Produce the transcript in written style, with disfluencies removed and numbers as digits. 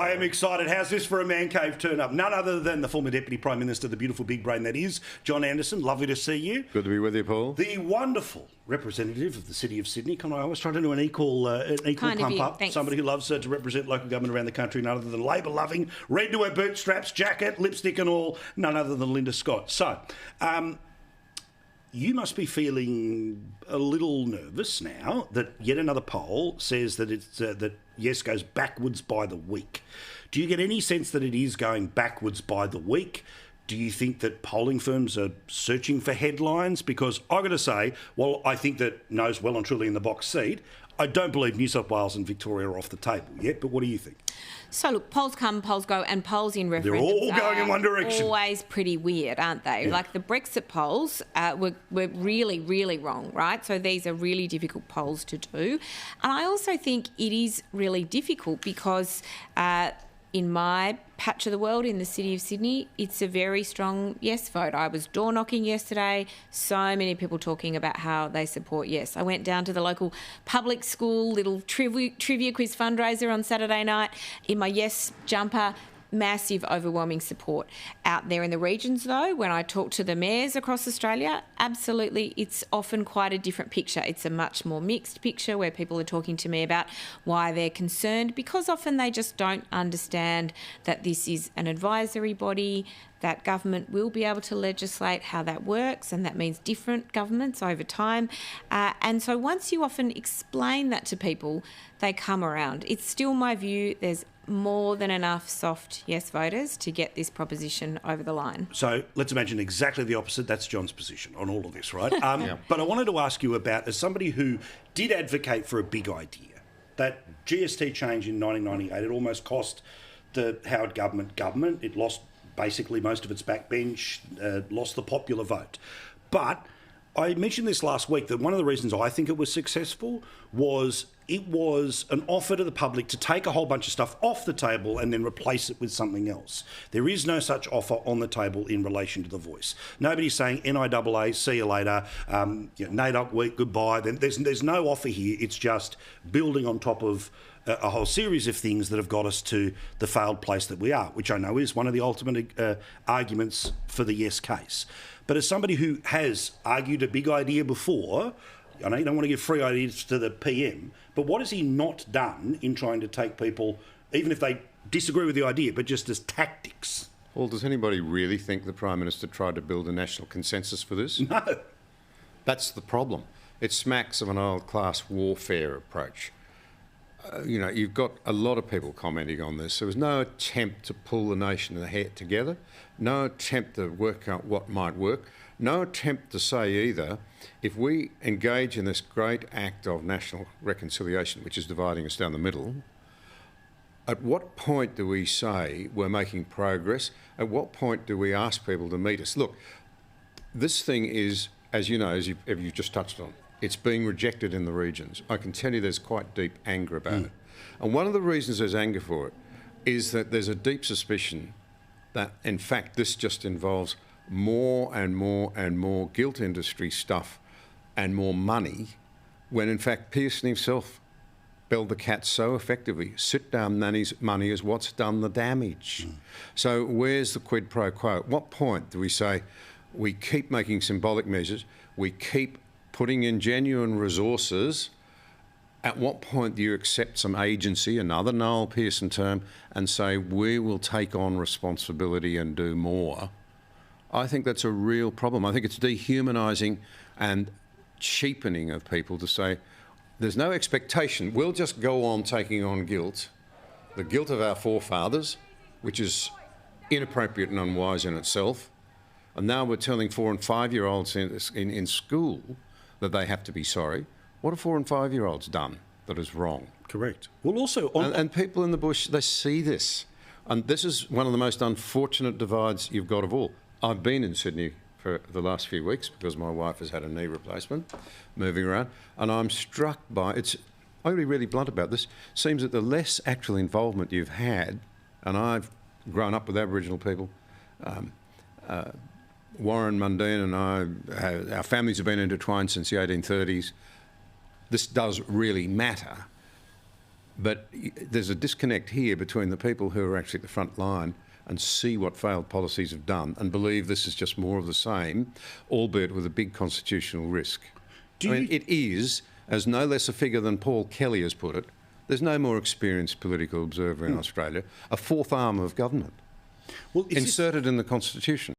I am excited. How's this for a man cave turn up? None other than the former Deputy Prime Minister, the beautiful big brain that is, John Anderson. Lovely to see you. Good to be with you, Paul. The wonderful representative of the City of Sydney. Can I always try to do an equal pump up? Thanks. Somebody who loves to represent local government around the country, none other than Labor-loving, red to her bootstraps, jacket, lipstick and all, none other than Linda Scott. So, you must be feeling a little nervous now that yet another poll says that it's that Yes goes backwards by the week. Do you get any sense that it is going backwards by the week? Do you think that polling firms are searching for headlines? Because I've got to say, while I think that No's well and truly in the box seat, I don't believe New South Wales and Victoria are off the table yet. But what do you think? So, look, polls come, polls go, and polls in referendums They're all going in one direction. Always pretty weird, aren't they? Yeah. Like the Brexit polls were really, really wrong, right? So these are really difficult polls to do. And I also think it is really difficult because in my patch of the world, in the City of Sydney, it's a very strong yes vote. I was door knocking yesterday, so many people talking about how they support yes. I went down to the local public school, little trivia quiz fundraiser on Saturday night in my yes jumper. Massive, overwhelming support. Out there in the regions, though, when I talk to the mayors across Australia, absolutely, it's often quite a different picture. It's a much more mixed picture where people are talking to me about why they're concerned, because often they just don't understand that this is an advisory body, that government will be able to legislate how that works, and that means different governments over time. And so once you often explain that to people, they come around. It's still my view there's more than enough soft yes voters to get this proposition over the line. So let's imagine exactly the opposite. That's John's position on all of this, right? But I wanted to ask you about, as somebody who did advocate for a big idea, that GST change in 1998, it almost cost the Howard government. It lost basically most of its backbench, lost the popular vote. But I mentioned this last week, that one of the reasons I think it was successful was it was an offer to the public to take a whole bunch of stuff off the table and then replace it with something else. There is no such offer on the table in relation to The Voice. Nobody's saying NIAA, see you later, NAIDOC week, goodbye. There's no offer here. It's just building on top of a whole series of things that have got us to the failed place that we are, which I know is one of the ultimate arguments for the yes case. But as somebody who has argued a big idea before, I know you don't want to give free ideas to the PM, but what has he not done in trying to take people, even if they disagree with the idea, but just as tactics? Well, does anybody really think the Prime Minister tried to build a national consensus for this? No. That's the problem. It smacks of an old-class warfare approach. You've got a lot of people commenting on this. There was no attempt to pull the nation together, no attempt to work out what might work, no attempt to say either, if we engage in this great act of national reconciliation, which is dividing us down the middle, at what point do we say we're making progress? At what point do we ask people to meet us? Look, this thing is, as you know, as you've just touched on, it's being rejected in the regions. I can tell you there's quite deep anger about it. And one of the reasons there's anger for it is that there's a deep suspicion that, in fact, this just involves more and more and more guilt industry stuff and more money, when, in fact, Pearson himself belled the cat so effectively. Sit-down money is what's done the damage. So where's the quid pro quo? At what point do we say we keep making symbolic measures, we keep putting in genuine resources? At what point do you accept some agency, another Noel Pearson term, and say we will take on responsibility and do more? I think that's a real problem. I think it's dehumanising and cheapening of people to say there's no expectation. We'll just go on taking on guilt, the guilt of our forefathers, which is inappropriate and unwise in itself. And now we're telling 4 and 5-year-olds in school that they have to be sorry. What have 4 and 5-year-olds done that is wrong? Correct. Well, also... And people in the bush, they see this. And this is one of the most unfortunate divides you've got of all. I've been in Sydney for the last few weeks because my wife has had a knee replacement, moving around, and I'm struck by... I'm going to be really blunt about this. Seems that the less actual involvement you've had, and I've grown up with Aboriginal people, Warren Mundine and I, our families have been intertwined since the 1830s. This does really matter. But there's a disconnect here between the people who are actually at the front line and see what failed policies have done and believe this is just more of the same, albeit with a big constitutional risk. It is, as no less a figure than Paul Kelly has put it, there's no more experienced political observer in Australia, a fourth arm of government, inserted in the Constitution.